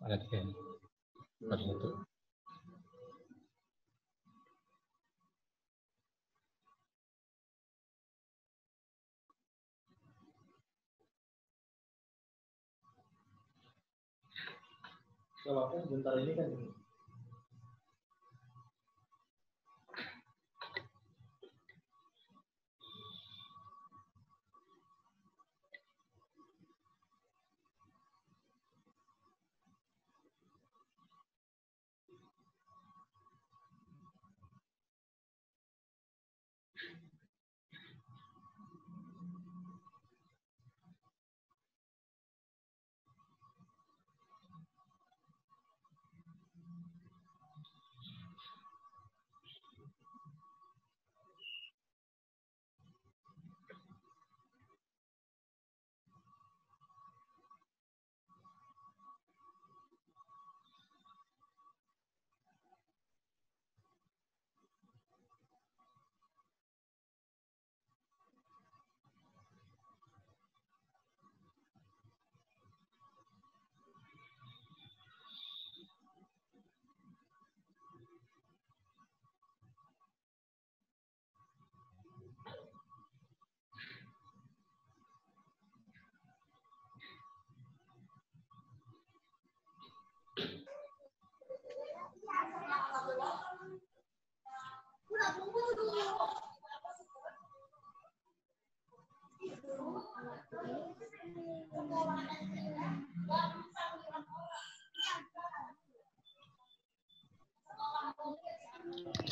Ada 3 ini. Baru 1. Kalau sebentar ini kan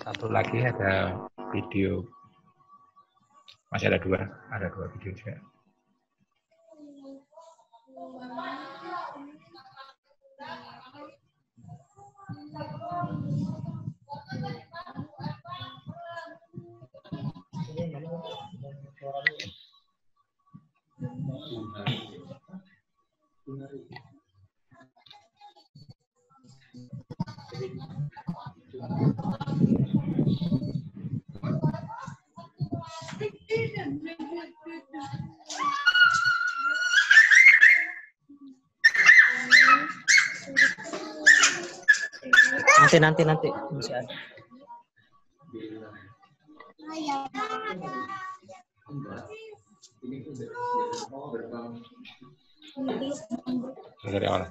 Satu lagi ada video. Masih ada 2 video juga. Nanti masih ada. Dari awal.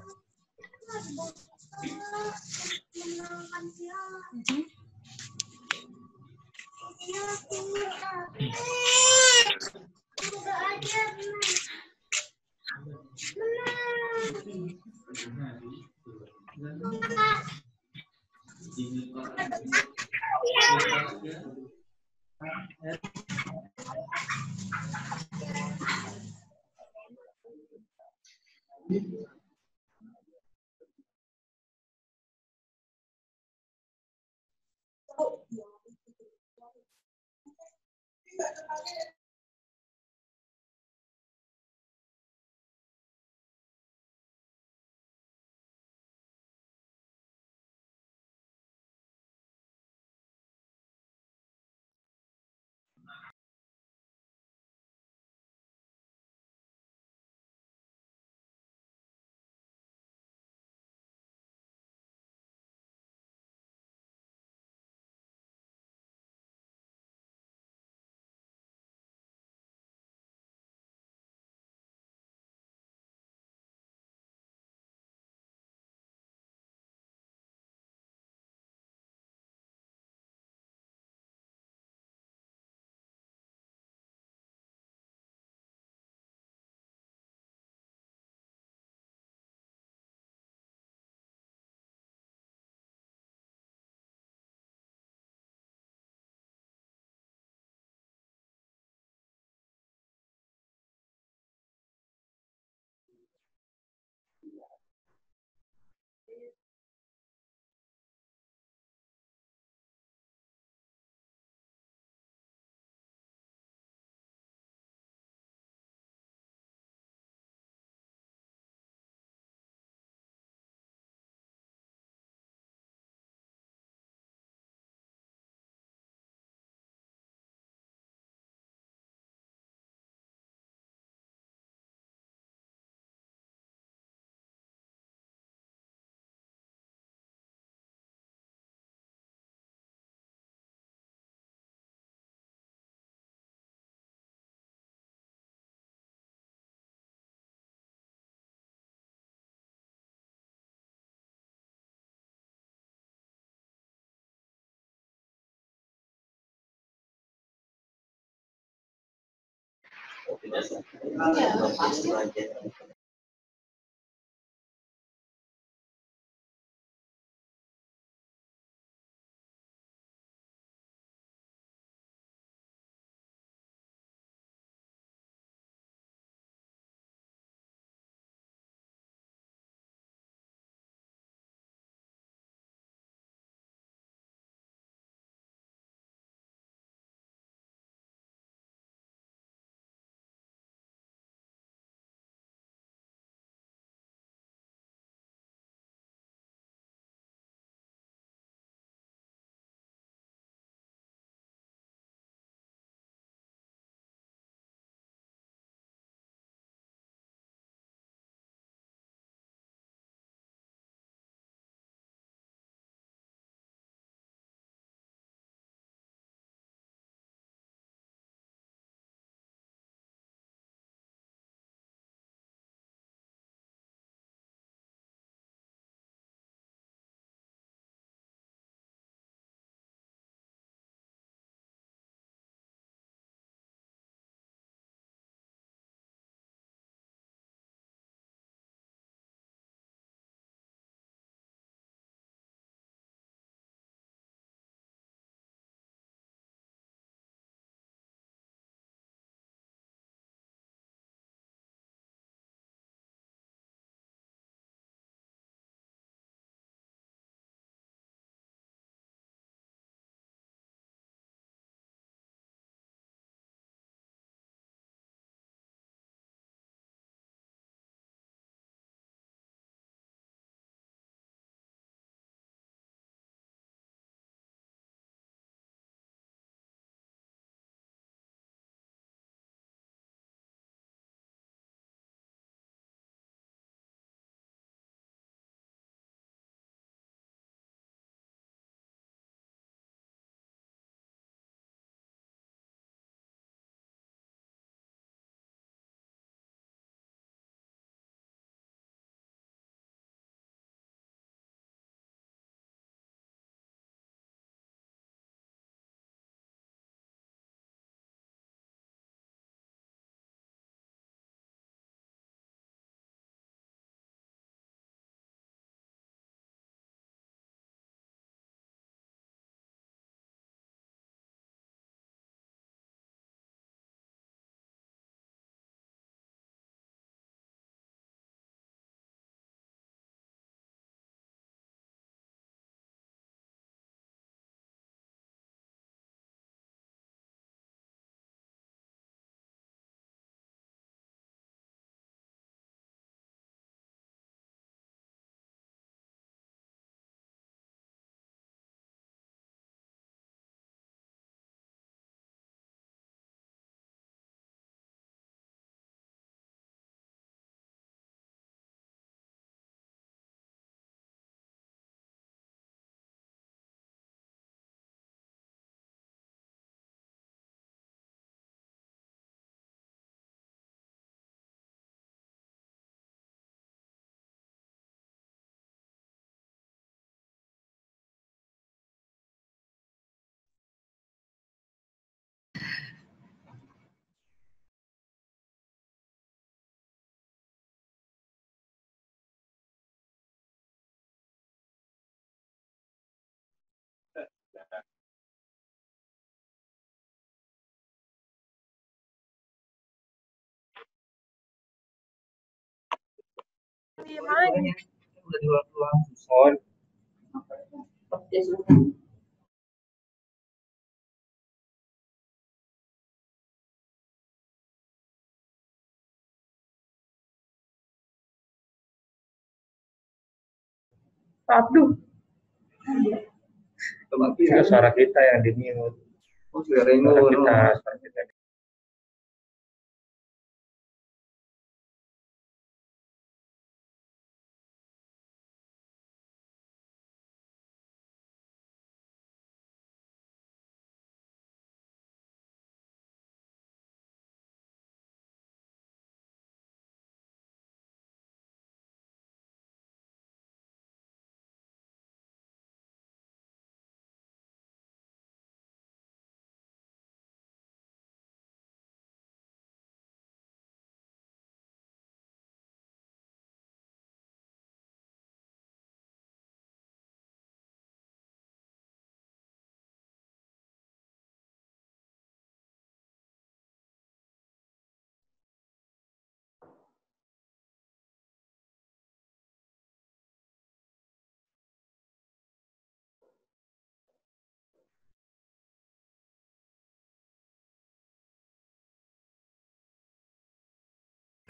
Aduh, itu suara kita yang di mute. Suara kita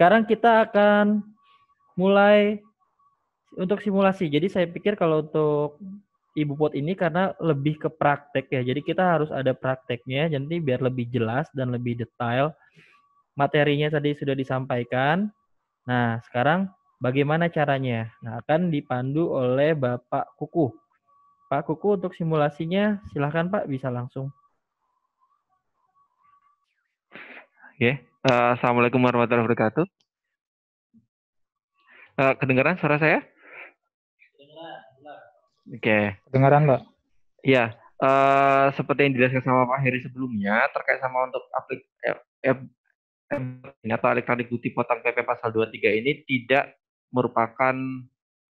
sekarang kita akan mulai untuk simulasi. Jadi saya pikir kalau untuk Ibu Pot ini karena lebih ke praktek ya. Jadi kita harus ada prakteknya. Jadi biar lebih jelas dan lebih detail. Materinya tadi sudah disampaikan. Nah, sekarang bagaimana caranya? Nah, akan dipandu oleh Bapak Kuku. Pak Kuku untuk simulasinya silahkan Pak bisa langsung. Oke, Assalamualaikum warahmatullahi wabarakatuh. Kedengaran suara saya? Oke. Kedengaran, Mbak? Ya, seperti yang dijelaskan sama Pak Heri sebelumnya, terkait sama untuk atau elektronik bukti potong PP pasal 23 ini tidak merupakan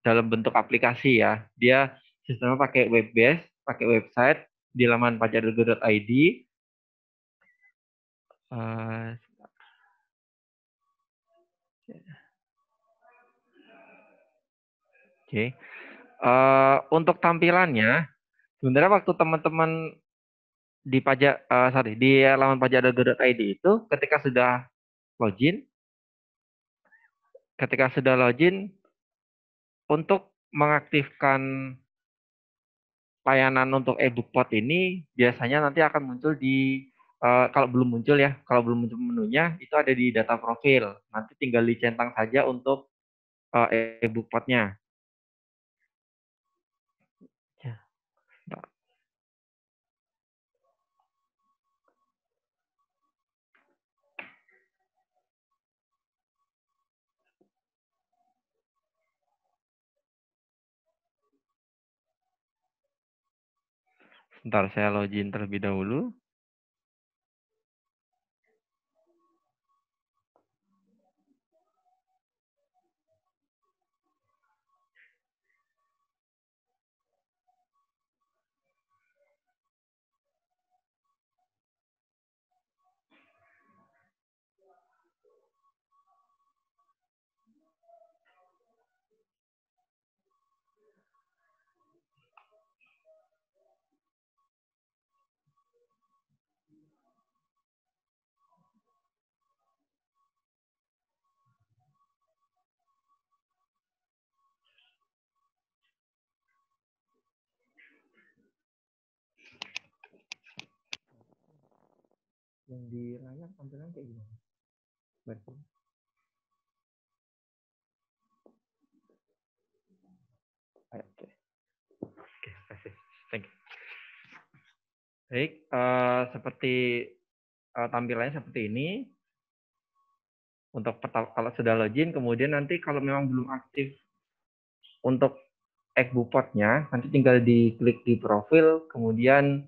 dalam bentuk aplikasi ya. Dia sistemnya pakai web based, pakai website di laman pajak.go.id. Oke. Untuk tampilannya, sebenarnya waktu teman-teman di di laman pajak.go.id itu ketika sudah login untuk mengaktifkan layanan untuk e-book pot ini biasanya nanti akan muncul di kalau belum muncul menunya itu ada di data profil. Nanti tinggal dicentang saja untuk e-book potnya. Sebentar, saya login terlebih dahulu. Yang di layar tampilan kayak gimana? Oke, kasih. Thank you. Baik, seperti tampilannya seperti ini. Untuk kalau sudah login, kemudian nanti kalau memang belum aktif untuk e-book potnya, nanti tinggal diklik di profil, kemudian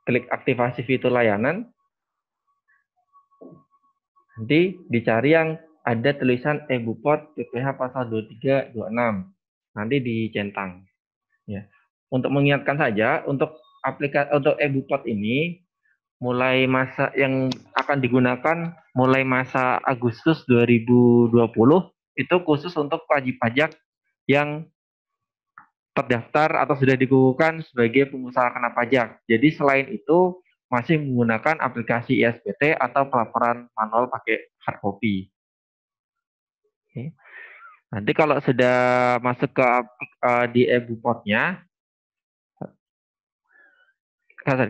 klik aktivasi fitur layanan. Nanti dicari yang ada tulisan e-book pot PPh pasal 23 26. Nanti dicentang. Ya. Untuk mengingatkan saja, untuk e-book pot ini mulai masa yang akan digunakan mulai masa Agustus 2020 itu khusus untuk wajib pajak yang terdaftar atau sudah dikukuhkan sebagai pengusaha kena pajak. Jadi selain itu masih menggunakan aplikasi ISPT atau pelaporan manual pakai hard copy. Oke. Nanti kalau sudah masuk ke di e-book potnya,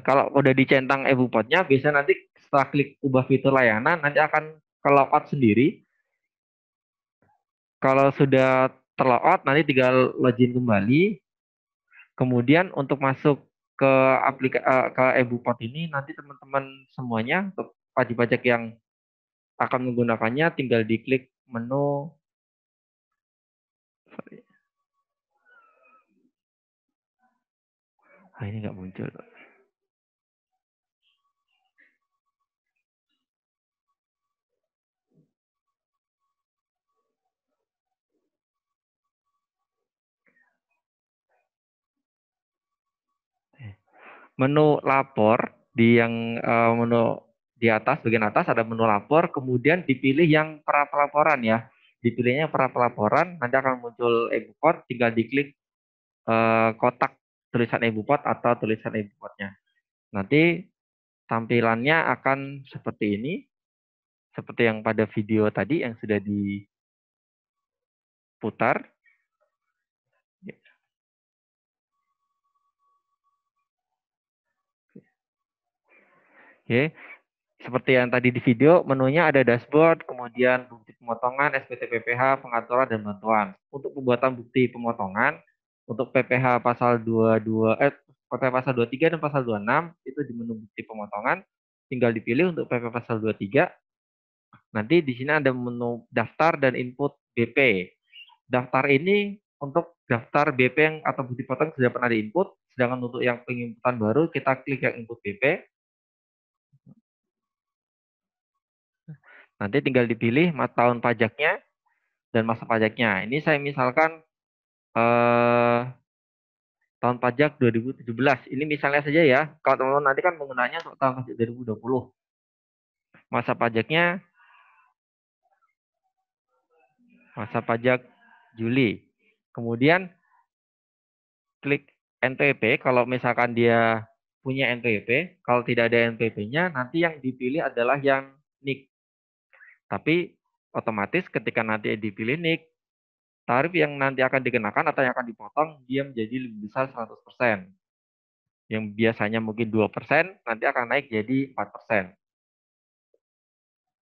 kalau udah dicentang e-book potnya, bisa nanti setelah klik ubah fitur layanan, nanti akan ke logout sendiri. Kalau sudah terlogout, nanti tinggal login kembali. Kemudian untuk masuk ke ke e-book pot ini, nanti teman-teman semuanya untuk wajib pajak yang akan menggunakannya tinggal diklik menu. Ini nggak muncul. Menu lapor menu di atas, bagian atas ada menu lapor, kemudian dipilih yang pra pelaporan ya. Dipilihnya pra pelaporan, nanti akan muncul e-book pot, tinggal diklik kotak tulisan e-book pot atau tulisan e-book potnya. Nanti tampilannya akan seperti ini, seperti yang pada video tadi yang sudah diputar. Oke, seperti yang tadi di video, menunya ada dashboard, kemudian bukti pemotongan, SPT PPh, pengaturan, dan bantuan. Untuk pembuatan bukti pemotongan, untuk PPh pasal 22, PPh pasal 23 dan pasal 26, itu di menu bukti pemotongan, tinggal dipilih untuk PPh pasal 23. Nanti di sini ada menu daftar dan input BP. Daftar ini untuk daftar BP yang atau bukti potong sudah pernah diinput, sedangkan untuk yang penginputan baru, kita klik yang input BP. Nanti tinggal dipilih tahun pajaknya dan masa pajaknya. Ini saya misalkan tahun pajak 2017. Ini misalnya saja ya. Kalau teman-teman nanti kan penggunaannya untuk tahun pajak 2020. Masa pajaknya masa pajak Juli. Kemudian klik NPWP kalau misalkan dia punya NPWP. Kalau tidak ada NPWP-nya, nanti yang dipilih adalah yang NIK. Tapi otomatis ketika nanti dipilih NIK, tarif yang nanti akan dikenakan atau yang akan dipotong, dia menjadi lebih besar 100%. Yang biasanya mungkin 2%, nanti akan naik jadi 4%.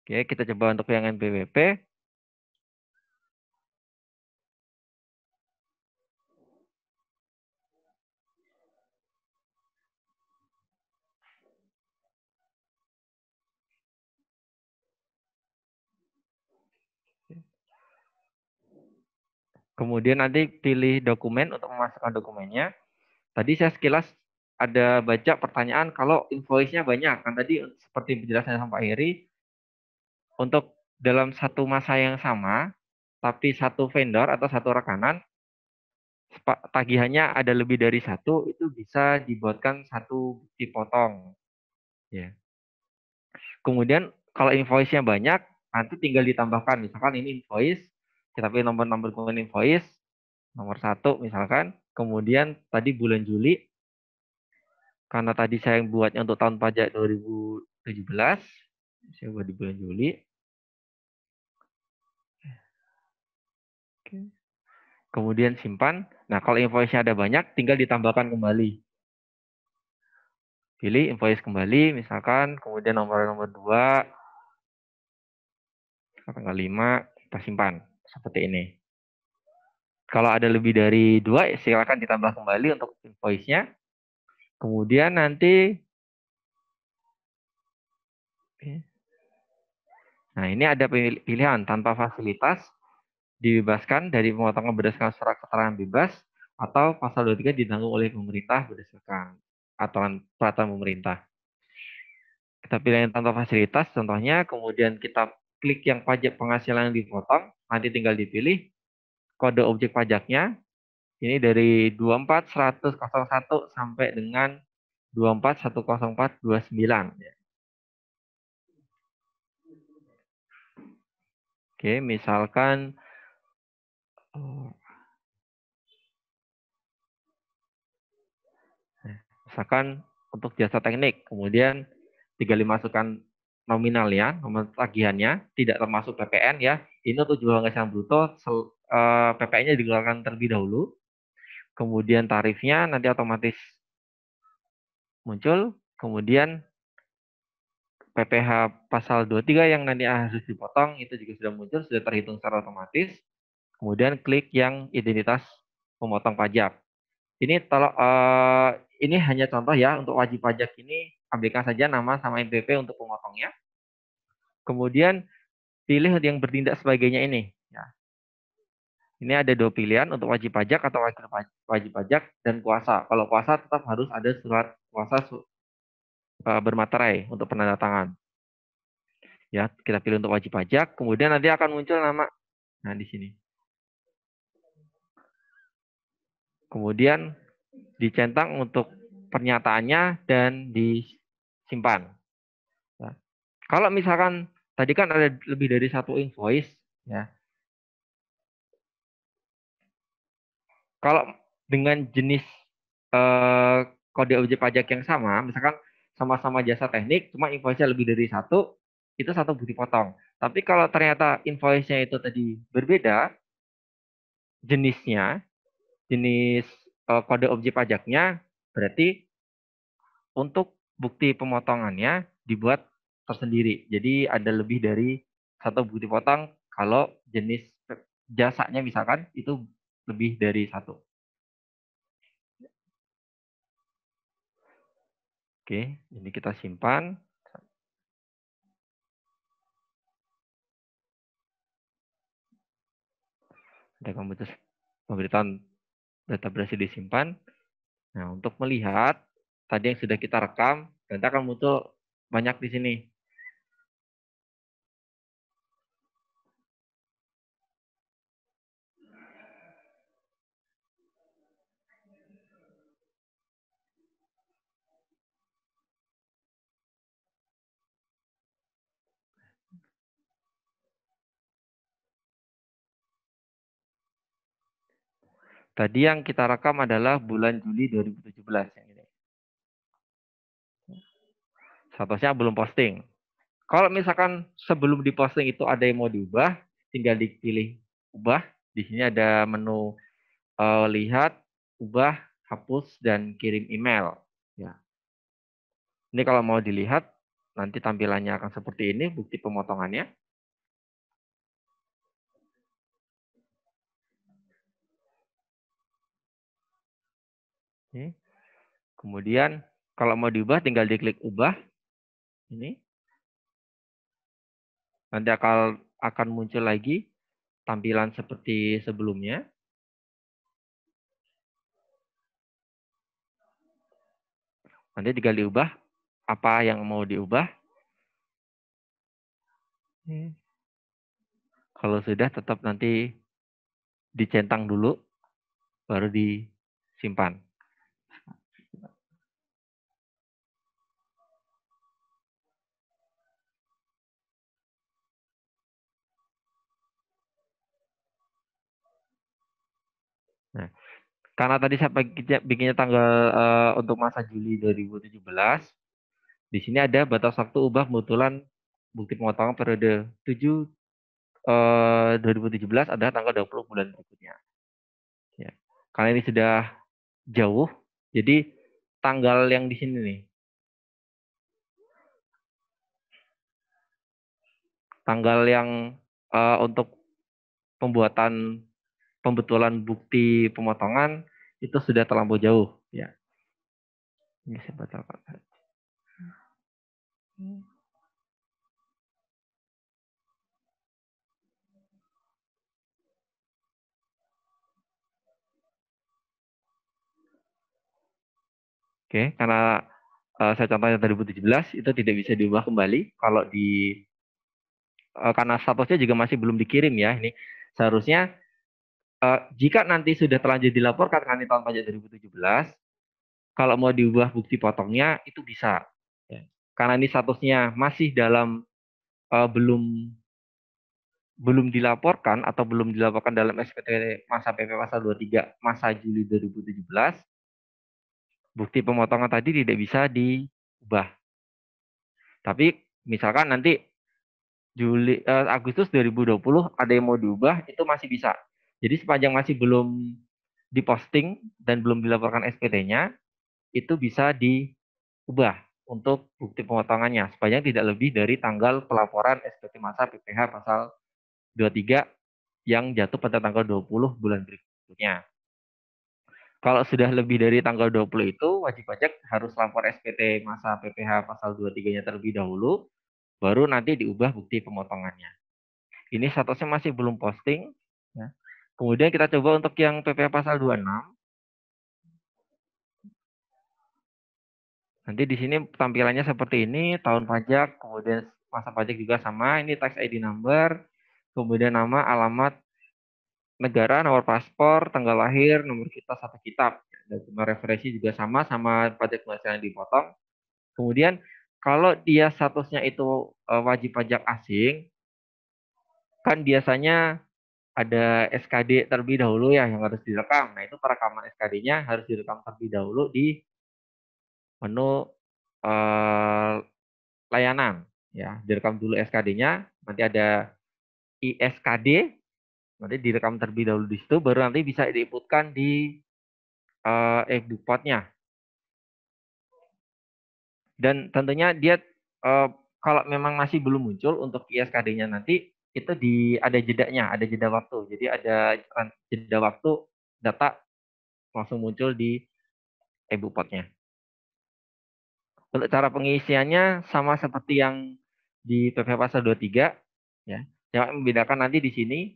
Oke, kita coba untuk yang NPWP. Kemudian nanti pilih dokumen untuk memasukkan dokumennya. Tadi saya sekilas ada baca pertanyaan kalau invoice-nya banyak. Kan tadi seperti penjelasan sama Pak Heri, untuk dalam satu masa yang sama, tapi satu vendor atau satu rekanan, tagihannya ada lebih dari satu, itu bisa dibuatkan satu bukti potong. Ya. Kemudian kalau invoice-nya banyak, nanti tinggal ditambahkan. Misalkan ini invoice, kita pilih nomor dokumen invoice, nomor 1 misalkan. Kemudian tadi bulan Juli, karena tadi saya buatnya untuk tahun pajak 2017, saya buat di bulan Juli. Kemudian simpan. Nah, kalau invoice-nya ada banyak, tinggal ditambahkan kembali. Pilih invoice kembali, misalkan, kemudian nomor 2, tanggal 5, kita simpan. Seperti ini. Kalau ada lebih dari 2, silakan ditambah kembali untuk invoice-nya. Kemudian nanti, nah ini ada pilihan tanpa fasilitas, dibebaskan dari pemotongan berdasarkan surat keterangan bebas, atau pasal 23 ditanggung oleh pemerintah berdasarkan aturan peraturan pemerintah. Kita pilih yang tanpa fasilitas, contohnya, kemudian kita klik yang pajak penghasilan yang dipotong, nanti tinggal dipilih kode objek pajaknya. Ini dari 24101 sampai dengan 2410429. Oke, misalkan untuk jasa teknik, kemudian tinggal dimasukkan nominalnya, nomor tagihannya, tidak termasuk PPN ya. Ini untuk jual penghasilan bruto, PPN-nya dikeluarkan terlebih dahulu. Kemudian tarifnya nanti otomatis muncul. Kemudian PPh pasal 23 yang nanti harus dipotong, itu juga sudah muncul, sudah terhitung secara otomatis. Kemudian klik yang identitas pemotong pajak. Ini ini hanya contoh ya, untuk wajib pajak ini ambilkan saja nama sama NPWP untuk pemotongnya. Kemudian pilih yang bertindak sebagainya ini. Ya. Ini ada 2 pilihan untuk wajib pajak atau wajib pajak dan kuasa. Kalau kuasa tetap harus ada surat kuasa bermaterai untuk penandatangan. Ya, kita pilih untuk wajib pajak. Kemudian nanti akan muncul nama. Nah di sini. Kemudian dicentang untuk pernyataannya dan disimpan. Ya. Kalau misalkan tadi kan ada lebih dari satu invoice, ya. Kalau dengan jenis kode objek pajak yang sama, misalkan sama-sama jasa teknik, cuma invoice-nya lebih dari satu, itu satu bukti potong. Tapi kalau ternyata invoice-nya itu tadi berbeda, jenisnya, jenis kode objek pajaknya, berarti untuk bukti pemotongannya dibuat tersendiri. Jadi ada lebih dari satu bukti potong kalau jenis jasanya misalkan itu lebih dari satu. Oke, ini kita simpan. Ada pemberitahuan data berhasil disimpan. Nah, untuk melihat tadi yang sudah kita rekam, nanti akan muncul banyak di sini. Tadi yang kita rekam adalah bulan Juli 2017 yang ini. Statusnya belum posting. Kalau misalkan sebelum diposting itu ada yang mau diubah, tinggal dipilih ubah. Di sini ada menu lihat, ubah, hapus, dan kirim email. Ya. Ini kalau mau dilihat, nanti tampilannya akan seperti ini, bukti pemotongannya. Oke. Kemudian kalau mau diubah tinggal diklik ubah. Ini. Nanti akan muncul lagi tampilan seperti sebelumnya. Nanti tinggal diubah apa yang mau diubah. Kalau sudah tetap nanti dicentang dulu, baru disimpan. Nah, karena tadi saya bikinnya tanggal untuk masa Juli 2017, di sini ada batas waktu ubah kebetulan bukti pemotongan periode 7 2017 adalah tanggal 20 bulan berikutnya. Ya. Karena ini sudah jauh, jadi tanggal yang di sini nih. Tanggal yang untuk pembetulan bukti pemotongan itu sudah terlampau jauh. Ya. Ini saya batalkan. Oke, karena saya contohnya 2017 itu tidak bisa diubah kembali kalau karena statusnya juga masih belum dikirim ya. Ini seharusnya jika nanti sudah terlanjur dilaporkan kan di tahun pajak 2017, kalau mau diubah bukti potongnya itu bisa. Ya. Karena ini statusnya masih dalam belum dilaporkan atau belum dilaporkan dalam SPT masa PP pasal 23 masa Juli 2017, bukti pemotongan tadi tidak bisa diubah. Tapi misalkan nanti Agustus 2020 ada yang mau diubah, itu masih bisa. Jadi sepanjang masih belum diposting dan belum dilaporkan SPT-nya, itu bisa diubah untuk bukti pemotongannya sepanjang tidak lebih dari tanggal pelaporan SPT masa PPh pasal 23 yang jatuh pada tanggal 20 bulan berikutnya. Kalau sudah lebih dari tanggal 20 itu, wajib pajak harus lapor SPT masa PPh pasal 23-nya terlebih dahulu, baru nanti diubah bukti pemotongannya. Ini statusnya masih belum posting. Ya. Kemudian kita coba untuk yang PPh pasal 26. Nanti di sini tampilannya seperti ini, tahun pajak, kemudian masa pajak juga sama, ini tax ID number, kemudian nama, alamat, negara, nomor paspor, tanggal lahir, nomor kita satu kitab. Dan nomor referensi juga sama pajak penghasilan yang dipotong. Kemudian kalau dia statusnya itu wajib pajak asing, kan biasanya ada SKD terlebih dahulu ya yang harus direkam. Nah itu perekaman SKD-nya harus direkam terlebih dahulu di menu layanan. Ya, direkam dulu SKD-nya, nanti ada ISKD, nanti direkam terlebih dahulu di situ, baru nanti bisa diinputkan di e-bupotnya. Dan tentunya dia kalau memang masih belum muncul untuk ISKD-nya nanti itu ada jedanya, ada jeda waktu. Jadi ada jeda waktu data langsung muncul di e-bupotnya. Untuk cara pengisiannya sama seperti yang di PPh Pasal 23, ya. Yang membedakan nanti di sini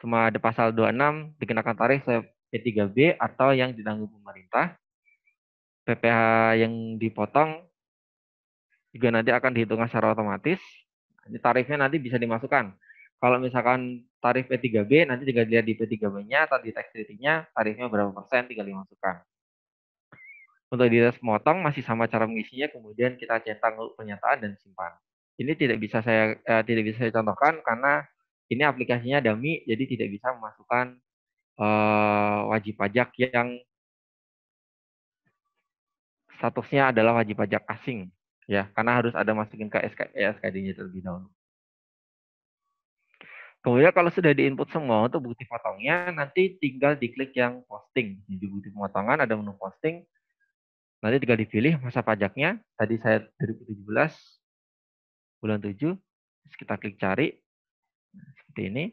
cuma ada Pasal 26 dikenakan tarif P3B atau yang ditanggung pemerintah. PPh yang dipotong juga nanti akan dihitung secara otomatis. Ini tarifnya nanti bisa dimasukkan. Kalau misalkan tarif P3B, nanti tinggal dilihat di P3B-nya atau di tax rating-nya, tarifnya berapa persen, tinggal dimasukkan. Untuk di memotong masih sama cara mengisinya, kemudian kita cetak pernyataan dan simpan. Ini tidak bisa saya contohkan karena ini aplikasinya dummy, jadi tidak bisa memasukkan wajib pajak yang statusnya adalah wajib pajak asing, ya, karena harus ada masukin ke SKD-nya terlebih dahulu. Kemudian kalau sudah diinput semua untuk bukti potongnya, nanti tinggal diklik yang posting. Di bukti pemotongan ada menu posting. Nanti tinggal dipilih masa pajaknya. Tadi saya 2017, bulan 7. Terus kita klik cari. Seperti ini.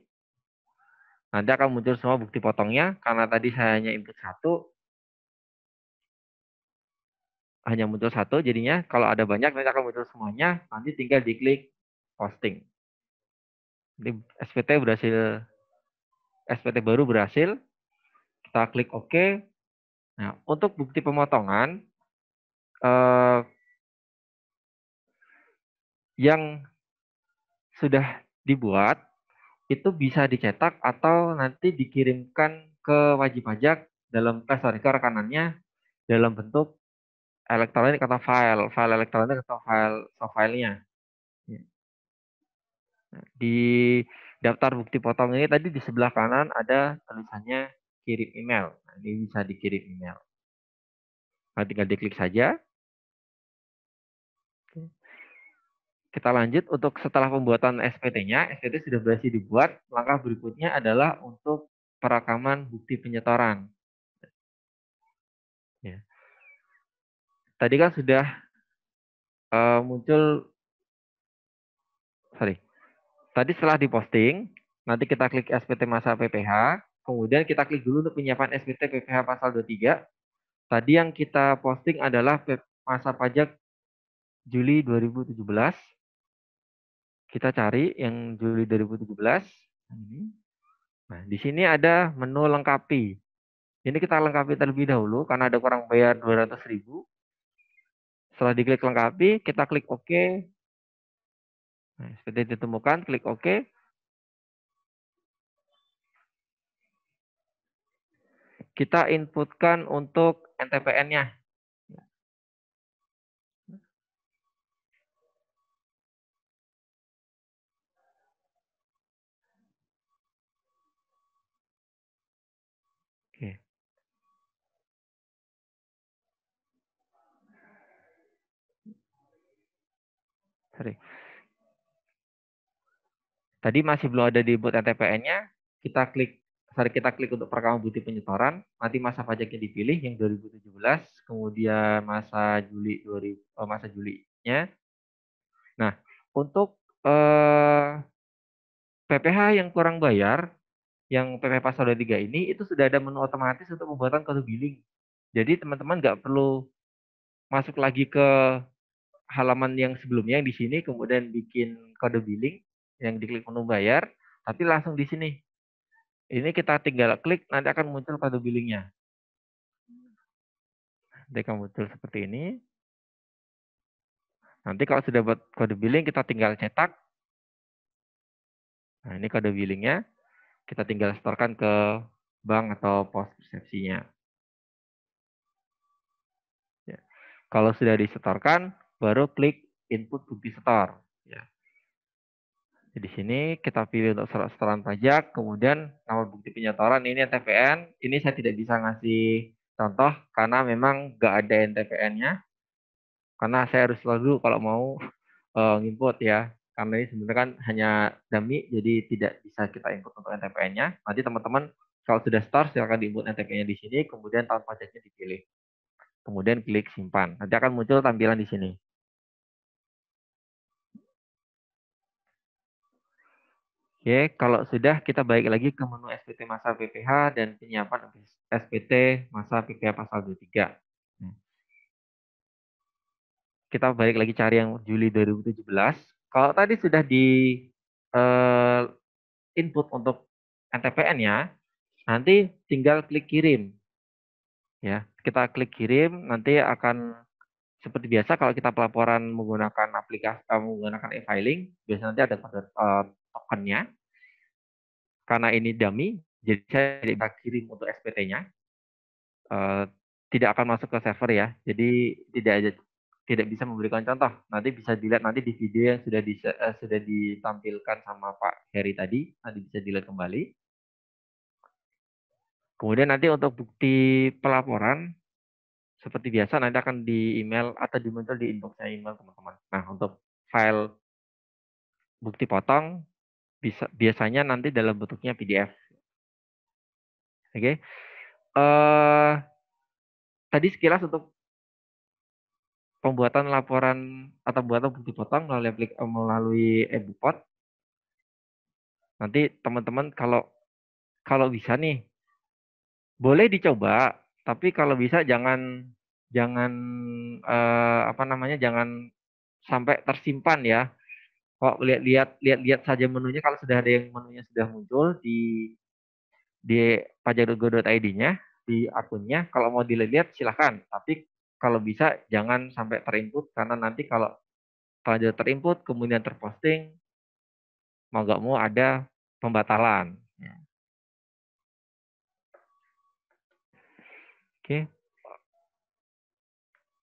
Nanti akan muncul semua bukti potongnya. Karena tadi saya hanya input satu. Hanya muncul satu. Jadinya kalau ada banyak, nanti akan muncul semuanya. Nanti tinggal diklik posting. Jadi SPT baru berhasil. Kita klik OK. Nah, untuk bukti pemotongan, yang sudah dibuat itu bisa dicetak atau nanti dikirimkan ke wajib pajak ke rekanannya dalam bentuk elektronik atau file elektronik atau file soft filenya. Di daftar bukti potong ini tadi di sebelah kanan ada tulisannya kirim email. Nah, ini bisa dikirim email. Nah, tinggal diklik saja. Kita lanjut untuk setelah pembuatan SPT-nya, SPT sudah berhasil dibuat, langkah berikutnya adalah untuk perekaman bukti penyetoran. Ya. Tadi kan sudah tadi setelah diposting, nanti kita klik SPT masa PPh, kemudian kita klik dulu untuk penyiapan SPT PPh pasal 23. Tadi yang kita posting adalah masa pajak Juli 2017. Kita cari yang Juli 2017. Nah, di sini ada menu lengkapi. Ini kita lengkapi terlebih dahulu karena ada kurang bayar 200.000. Setelah diklik lengkapi, kita klik OK. Nah, seperti ditemukan, klik OK. Kita inputkan untuk NTPN-nya. Oke. Tadi masih belum ada di input NTPN-nya. Kita klik untuk perekaman bukti penyetoran. Nanti masa pajaknya dipilih yang 2017, kemudian masa Juli-nya. Nah, untuk PPh yang kurang bayar, yang PPh pasal 23 ini, itu sudah ada menu otomatis untuk pembuatan kode billing. Jadi teman-teman nggak perlu masuk lagi ke halaman yang sebelumnya yang di sini, kemudian bikin kode billing yang diklik menu bayar, tapi langsung di sini. Ini kita tinggal klik, nanti akan muncul kode billingnya. Nanti akan muncul seperti ini. Nanti kalau sudah buat kode billing, kita tinggal cetak. Nah, ini kode billingnya. Kita tinggal setorkan ke bank atau pos persepsinya. Ya. Kalau sudah disetorkan, baru klik input bukti setor. Ya. Di sini kita pilih untuk surat setoran pajak, kemudian nomor bukti penyetoran ini NTPN. Ini saya tidak bisa ngasih contoh karena memang nggak ada NTPN-nya. Karena saya harus install dulu kalau mau input ya. Karena ini sebenarnya kan hanya dummy, jadi tidak bisa kita input untuk NTPN-nya. Nanti teman-teman kalau sudah start, silakan diinput NTPN-nya di sini, kemudian tahun pajaknya dipilih. Kemudian klik simpan. Nanti akan muncul tampilan di sini. Oke, kalau sudah kita balik lagi ke menu SPT masa PPH dan penyiapan SPT masa PPH pasal 23. Kita balik lagi cari yang Juli 2017. Kalau tadi sudah di input untuk NTPN-nya, nanti tinggal klik kirim. Ya, kita klik kirim, nanti akan seperti biasa kalau kita pelaporan menggunakan aplikasi menggunakan e-filing, biasanya nanti ada kode tokennya. Karena ini dummy, jadi saya tidak bisa kirim untuk SPT-nya. Tidak akan masuk ke server ya. Jadi tidak bisa memberikan contoh. Nanti bisa dilihat nanti di video yang sudah ditampilkan sama Pak Heri tadi, nanti bisa dilihat kembali. Kemudian nanti untuk bukti pelaporan seperti biasa nanti akan di email atau dimuncul di inbox-nya email teman-teman. Nah, untuk file bukti potong biasanya nanti dalam bentuknya PDF. Oke. Tadi sekilas untuk pembuatan laporan atau pembuatan bukti potong melalui e-Bupot. Nanti teman-teman kalau bisa nih boleh dicoba, tapi kalau bisa jangan jangan sampai tersimpan ya. Kok lihat saja menunya, kalau sudah ada yang menunya sudah muncul di pajak.go.id-nya, di akunnya, kalau mau dilihat silahkan. Tapi kalau bisa jangan sampai terinput, karena nanti kalau pajak terinput kemudian terposting, mau nggak mau ada pembatalan. Oke.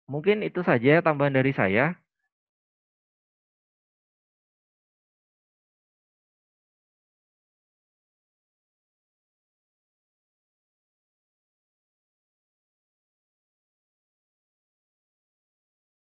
Mungkin itu saja tambahan dari saya.